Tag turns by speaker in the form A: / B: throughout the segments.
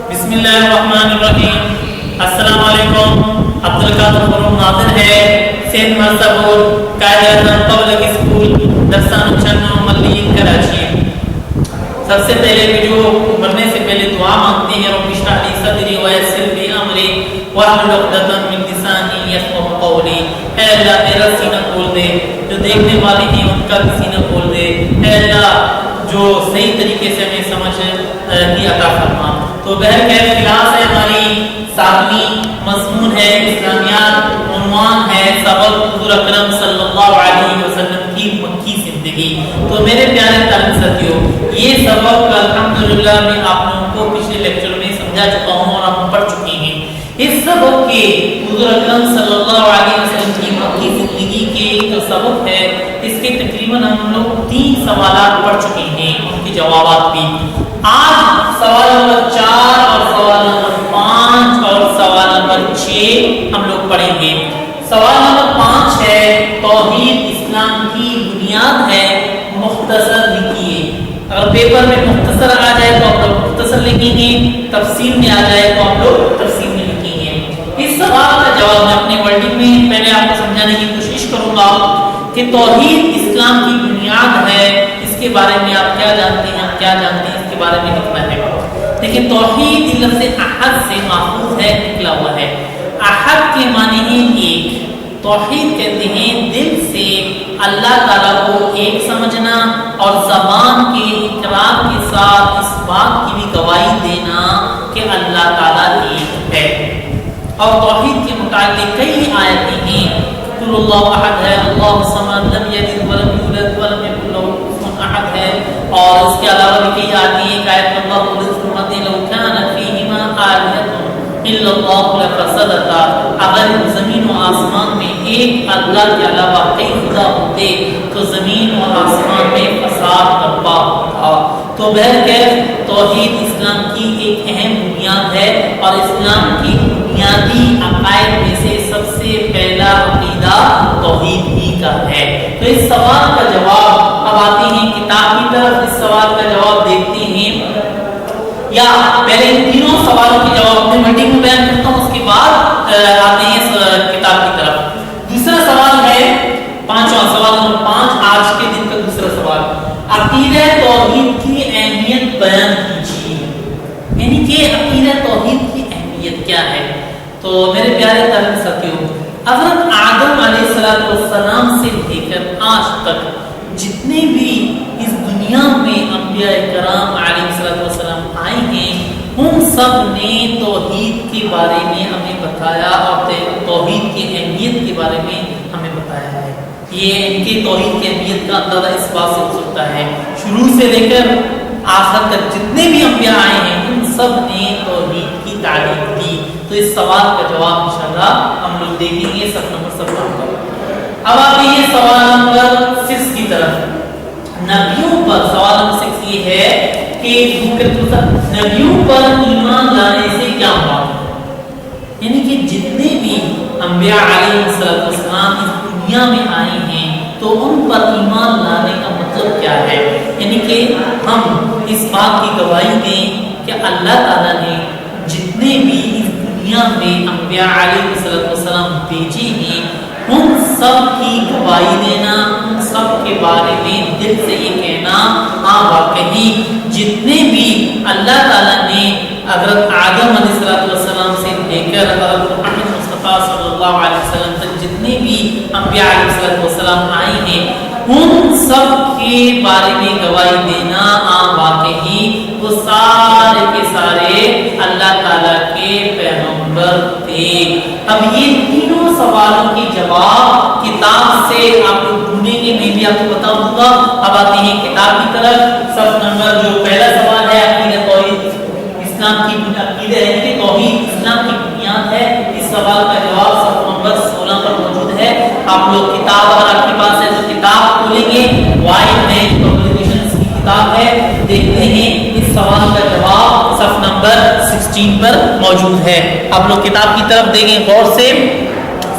A: بسم اللہ الرحمن الرحیم۔ السلام علیکم۔ عبدالقادر فروغ ناظر ہے، Saint مرزبور Quaid Azam public school درسان چنو ملی کراچی۔ سب سے پہلے ویڈیو بننے سے پہلے دعا مانگتے ہیں، رب اشرح لی صدری ویسر لی امری واحلل عقدۃ من لسانی یفقہوا قولی۔ اے اللہ میرا سینہ کھول دے، جو دیکھنے والے ہیں ان کا بھی سینہ کھول دے۔ اے اللہ جو صحیح طریقے سے ہمیں سمجھ کی عطا فرما۔ تو بہرکیف کلاس ہے ہماری 7ویں، مضمون ہے اسلامیات، عنوان ہے سبق حضور اکرم صلی اللہ علیہ وسلم کی مکی زندگی۔ تو میرے پیارے طالب ساتھیوں، یہ سبق الحمدللہ میں آپ لوگوں کو پچھلے لیکچر میں سمجھا چکا ہوں اور ہم پڑھ چکے ہیں۔ اس سبق کے حضور اکرم صلی اللہ علیہ وسلم کی مکی زندگی کے جو سبق ہے، اس کے تقریباً ہم لوگ 3 سوالات پڑھ چکے ہیں، ان کے جوابات بھی۔ آج سوال نمبر 4 اور سوال نمبر 5 اور سوال نمبر 6 ہم لوگ پڑھیں گے۔ سوال نمبر 5 ہے توحید اسلام کی بنیاد ہے، مختصر لکھیے۔ اگر پیپر میں مختصر آ جائے تو آپ لوگ مختصر لکھیں گے، تفصیل میں آ جائے تو آپ لوگ تفصیل میں لکھیں گے۔ اس سوال کا جواب میں اپنے ورڈنگ میں پہلے آپ کو سمجھانے کی کوشش کروں گا کہ توحید اسلام کی بنیاد ہے، اس کے بارے میں آپ کیا جانتے ہیں، آپ کیا جانتے ہیں، اس کے بارے میں لکھنا ہے۔ لیکن توحید لفظ احد سے ماخوذ ہے، نکلا ہوا ہے۔ احد کے معنی ہے ایک۔ توحید کہتے ہیں دل سے اللہ تعالیٰ کو ایک سمجھنا اور زبان کے اقرار کے ساتھ اس بات کی بھی گواہی دینا کہ اللہ تعالیٰ ایک ہے۔ اور توحید کے متعلق کئی آیتیں ہیں۔ قل اللہ احد ہے، اللہ الصمد، لم یلد ولم یولد ولم یکن لہ کفوا احد ہے۔ اور اس کے علاوہ بھی کئی آیتیں ہیں۔ آیت نمبر 19 لو کان فیہما آلہۃ الا اللہ لفسدتا، اگر زمین و آسمان میں ایک اللہ کے علاوہ کئی خدا ہوتے تو زمین و آسمان میں فساد برپا ہوتا۔ تو بہرکیف توحید اسلام کی ایک اہم بنیاد ہے، اور اسلام کی بنیادی عقائد میں سے سب سے پہلا عقیدہ توحید ہی کا ہے۔ تو اس سوال کا جواب، اب آتے ہیں کتاب کی طرف، اس سوال کا جواب دیکھتے ہیں، یا پہلے ان تینوں سوالوں کے جواب اپنے میٹنگ میں بیان کرتا ہوں، اس کے بعد آتے ہیں کتاب کی طرف۔ دوسرا سوال ہے 5واں سوال نمبر 5 آج کے دن کا دوسرا سوال، عقیدہ توحید کی اہمیت بیان کیجیے۔ یعنی کہ عقیدہ توحید کی اہمیت کیا ہے؟ تو میرے پیارے طالب ساتھیوں، حضرت آدم علیہ السلام سے لے کر آج تک جتنے بھی اس دنیا میں انبیاء کرام علیہ السلام آئے ہیں، ان سب نے توحید کے بارے میں ہمیں بتایا اور توحید کی اہمیت کے بارے میں ہمیں بتایا ہے۔ یہ ان کی توحید کی اہمیت کا اندازہ اس بات سے ہو سکتا ہے، شروع سے لے کر آخر تک جتنے بھی انبیاء آئے ہیں ان سب نے توحید کی تعلیم دی۔ تو اس سوال کا جواب انشاءاللہ ہم لوگ دیکھیں گے صف نمبر 17 پر۔ اب آتے ہیں سوال نمبر 6 کی طرف۔ نبیوں پر سوال نمبر 6 یہ ہے کہ نبیوں پر ایمان لانے سے کیا مراد ہے؟ یعنی کہ جتنے بھی انبیاء علیہ السلام اس دنیا میں آئے ہیں تو ان پر ایمان لانے کا مطلب کیا ہے؟ یعنی کہ ہم اس بات کی گواہی دیں کہ اللہ تعالیٰ نے جتنے بھی اس دنیا میں انبیاء علیہ السلام بھیجے ہیں ان سب کی گواہی دینا، ان سب کے بارے میں دل سے یہ کہنا، ہاں واقعی جتنے بھی اللہ تعالیٰ نے حضرت آدم علیہ السلام سے لے کر حضرت محمد مصطفیٰ صلی اللہ علیہ وسلم تک جتنے بھی انبیاء علیہ السلام آئے ہیں ان سب کے بارے میں گواہی دینا، ہاں واقعی وہ سارے کے سارے اللہ تعالیٰ کے پیغمبر تھے۔ اب یہ تینوں سوالوں کے جواب کتاب سے آپ لوگ ڈھونڈیں گے، میں بھی آپ کو بتا دوں گا۔ اب آتے ہیں کتاب کی طرف۔ صف نمبر جو پہلا سوال ہے عقیدہ توحید اسلام کی عقیدہ ہے کہ توحید اسلام کی بنیاد ہے، اس سوال کا جواب صف نمبر 16 پر موجود ہے۔ آپ لوگ کتاب اگر آپ کے پاس ہے تو کتاب کھولیں گے، وائٹ نائٹ پبلیکیشنز کی کتاب ہے، دیکھتے ہیں اس سوال کا جواب صف نمبر 16 پر موجود ہے۔ آپ لوگ کتاب کی طرف دیکھیں غور سے۔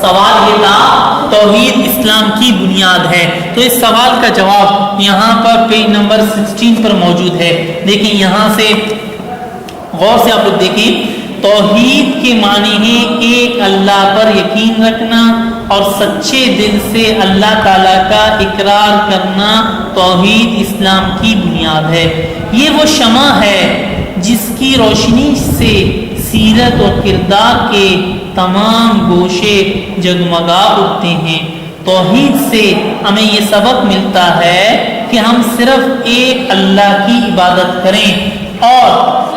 A: سوال یہ تھا توحید اسلام کی بنیاد ہے، تو اس سوال کا جواب یہاں پر پیج نمبر 16 پر موجود ہے۔ دیکھیں یہاں سے غور سے آپ لوگ دیکھیں، توحید کے معنی ہے ایک اللہ پر یقین رکھنا اور سچے دل سے اللہ تعالیٰ کا اقرار کرنا توحید اسلام کی بنیاد ہے۔ یہ وہ شمع ہے جس کی روشنی سے سیرت اور کردار کے تمام گوشے جگمگا اٹھتے ہیں۔ توحید سے ہمیں یہ سبق ملتا ہے کہ ہم صرف ایک اللہ کی عبادت کریں اور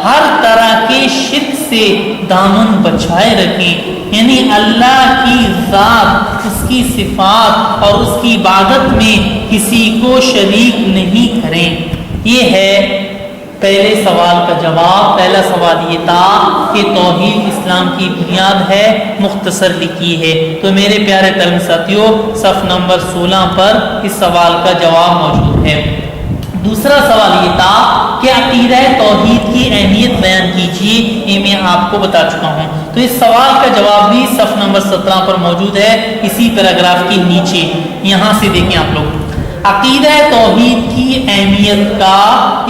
A: ہر طرح کے شرک سے دامن بچائے رکھیں، یعنی اللہ کی ذات، اس کی صفات اور اس کی عبادت میں کسی کو شریک نہیں کریں۔ یہ ہے پہلے سوال کا جواب۔ پہلا سوال یہ تھا کہ توحید اسلام کی بنیاد ہے، مختصر لکھی ہے۔ تو میرے پیارے طالب ساتھیوں، صف نمبر 16 پر اس سوال کا جواب موجود ہے۔ دوسرا سوال یہ تھا کہ عقیدہ توحید کی اہمیت بیان کیجیے، یہ میں آپ کو بتا چکا ہوں۔ تو اس سوال کا جواب بھی صف نمبر 17 پر موجود ہے، اسی پیراگراف کے نیچے۔ یہاں سے دیکھیں آپ لوگ، عقیدہ توحید کی اہمیت کا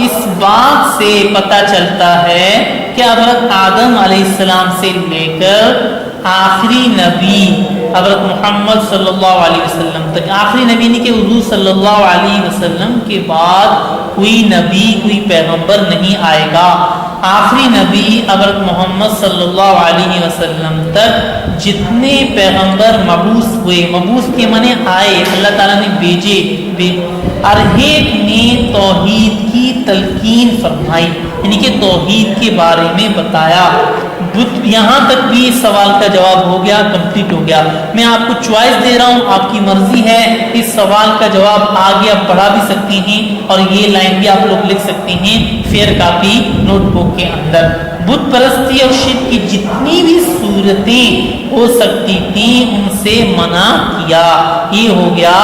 A: اس بات سے پتہ چلتا ہے کہ حضرت آدم علیہ السلام سے لے کر آخری نبی حضرت محمد صلی اللہ علیہ وسلم تک، آخری نبی نہیں کہ حضور صلی اللہ علیہ وسلم کے بعد کوئی نبی، کوئی پیغمبر نہیں آئے گا۔ آخری نبی حضرت محمد صلی اللہ علیہ وسلم تک جتنے پیغمبر مبعوث ہوئے، مبعوث کے معنی آئے، اللہ تعالیٰ نے بھیجے، ہر ایک نے توحید کی تلقین فرمائی، یعنی کہ توحید کے بارے میں بتایا۔ یہاں تک بھی اس سوال کا جواب ہو گیا، کمپلیٹ ہو گیا۔ میں آپ کو چوائس دے رہا ہوں، آپ کی مرضی ہے، اس سوال کا جواب آگے آپ پڑھا بھی سکتے ہیں اور یہ لائن بھی آپ لوگ لکھ سکتے ہیں فیئر کاپی نوٹ بک کے اندر۔ بت پرستی اور شرک کی جتنی بھی صورتیں ہو سکتی تھیں ان سے منع کیا۔ یہ ہو گیا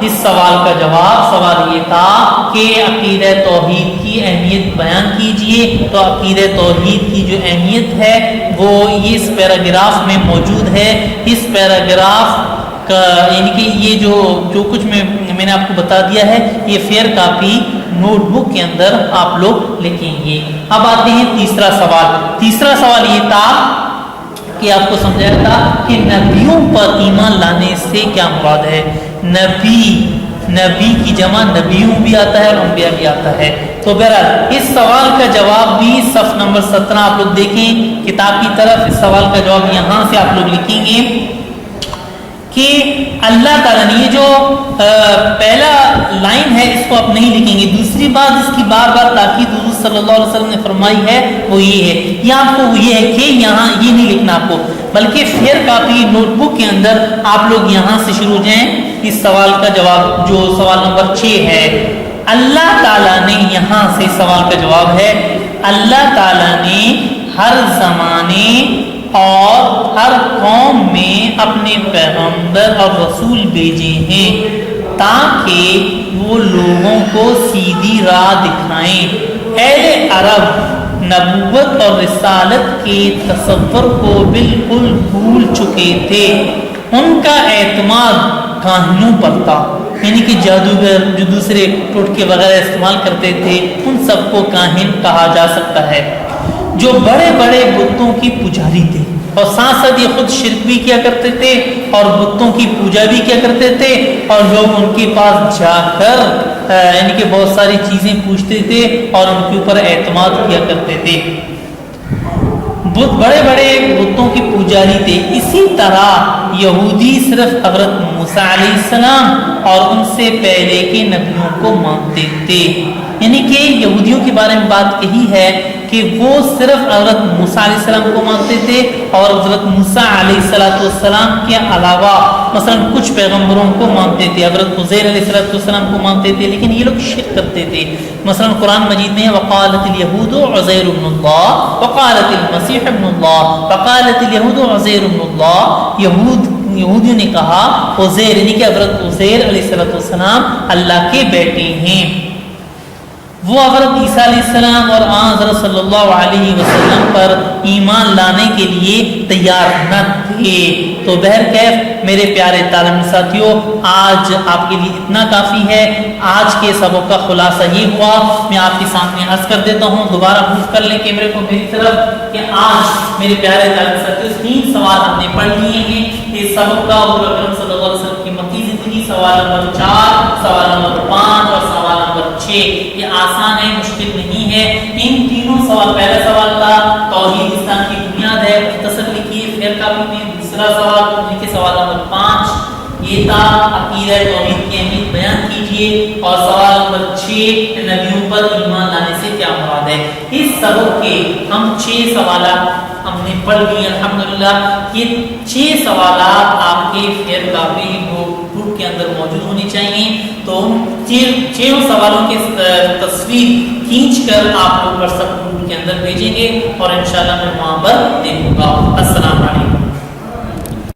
A: اس سوال کا جواب۔ سوال یہ تھا کہ عقیدہ توحید کی اہمیت بیان کیجئے، تو عقیدہ توحید کی جو اہمیت ہے وہ اس پیراگراف میں موجود ہے۔ اس پیراگراف کا یعنی کہ یہ جو کچھ میں نے آپ کو بتا دیا ہے، یہ فیئر کاپی نوٹ بک کے اندر آپ لوگ لکھیں گے۔ اب آتے ہیں تیسرا سوال۔ تیسرا سوال یہ تھا کہ آپ کو سمجھایا تھا کہ نبیوں پر ایمان لانے سے کیا مراد ہے۔ نبی کی جمع نبیوں بھی آتا ہے اور انبیاء بھی آتا ہے۔ تو بہرحال اس سوال کا جواب بھی صف نمبر 17 آپ لوگ دیکھیں کتاب کی طرف۔ اس سوال کا جواب یہاں سے آپ لوگ لکھیں گے کہ اللہ تعالیٰ نے، یہ جو پہلا لائن ہے اس کو آپ نہیں لکھیں گے۔ دوسری بات اس کی بار بار تاکید حضور صلی اللہ علیہ وسلم نے فرمائی ہے وہ یہ ہے، یہ آپ کو یہ ہے کہ یہاں یہ نہیں لکھنا آپ کو، بلکہ فیئر کاپی نوٹ بک کے اندر آپ لوگ یہاں سے شروع ہو جائیں۔ اس سوال کا جواب جو سوال نمبر 6 ہے، اللہ تعالیٰ نے، یہاں سے سوال کا جواب ہے، اللہ تعالیٰ نے ہر زمانے اور ہر قوم میں اپنے پیغمبر اور رسول بھیجے ہیں تاکہ وہ لوگوں کو سیدھی راہ دکھائیں۔ اہل عرب نبوت اور رسالت کے تصور کو بالکل بھول چکے تھے، ان کا اعتماد کاہنوں پر تھا، یعنی کہ جادوگر جو دوسرے ٹوٹکے وغیرہ استعمال کرتے تھے ان سب کو کاہن کہا جا سکتا ہے، جو بڑے بڑے بتوں کی پجاری تھے، اور ساتھ ساتھ یہ خود شرک بھی کیا کرتے تھے اور بتوں کی پوجا بھی کیا کرتے تھے، اور لوگ ان کے پاس جا کر یعنی کہ بہت ساری چیزیں پوچھتے تھے اور ان کے اوپر اعتماد کیا کرتے تھے۔ بت بڑے بڑے بتوں کی پجاری تھے۔ اسی طرح یہودی صرف حضرت موسیٰ علیہ السلام اور ان سے پہلے کے نبیوں کو مانتے تھے، یعنی کہ یہودیوں کے بارے میں بات کہی ہے کہ وہ صرف حضرت موسیٰ علیہ السلام کو مانتے تھے اور حضرت موسیٰ علیہ السلام کے علاوہ مثلا کچھ پیغمبروں کو مانتے تھے، حضرت عزیر علیہ السلام کو مانتے تھے، لیکن یہ لوگ شرک کرتے تھے۔ مثلا قرآن مجید میں وقالت الیہود عزیر ابن اللہ وقالت المسیح ابن اللہ وقالت الیہود عزیر ابن اللہ، یہودیوں نے کہا عزیر یعنی کہ حضرت عزیر علیہ السلام اللہ کے بیٹے ہیں۔ وہ حضرت عیسیٰ علیہ السلام اور حضرت صلی اللہ علیہ وسلم پر ایمان لانے کے لیے تیار نہ تھے۔ تو بہرکیف میرے پیارے طالب ساتھیوں، آج آپ کے لیے اتنا کافی ہے۔ آج کے سبق کا خلاصہ یہ ہوا، میں آپ کے سامنے عرض کر دیتا ہوں، دوبارہ موو کر لیں کیمرے کو میری طرف، کہ آج میرے پیارے طالب ساتھیوں 3 سوال ہم نے پڑھ لیے ہیں اس سبق کا، حضور اکرم صلی اللہ علیہ وسلم کی مکی زندگی، سوال نمبر 4، سوال نمبر 5 اور سوال نمبر 6۔ یہ آسان ہے، مشکل نہیں ہے۔ ان تینوں سوال، پہلا سوال تھا توحید اسلام کی بنیاد ہے، مختصر لکھیے پھر کاپی میں۔ دوسرا سوال لکھیے سوال نمبر 5 یہ تھا عقیدہ توحید کی اہمیت بیان کیجیے، اور سوال نمبر 6 نبیوں پر ایمان لانے سے کیا مراد ہے۔ اس سبق کے ہم 6 سوالات ہم نے پڑھ لیے الحمدللہ۔ یہ 6 سوالات آپ کے فیئر کاپی بک کے اندر موجود ہونی چاہیے، تو 6 سوالوں کی تصویر کھینچ کر آپ لوگ واٹس ایپ گروپ کے اندر بھیجیں گے اور انشاءاللہ میں وہاں پر دیکھوں گا۔ السلام علیکم۔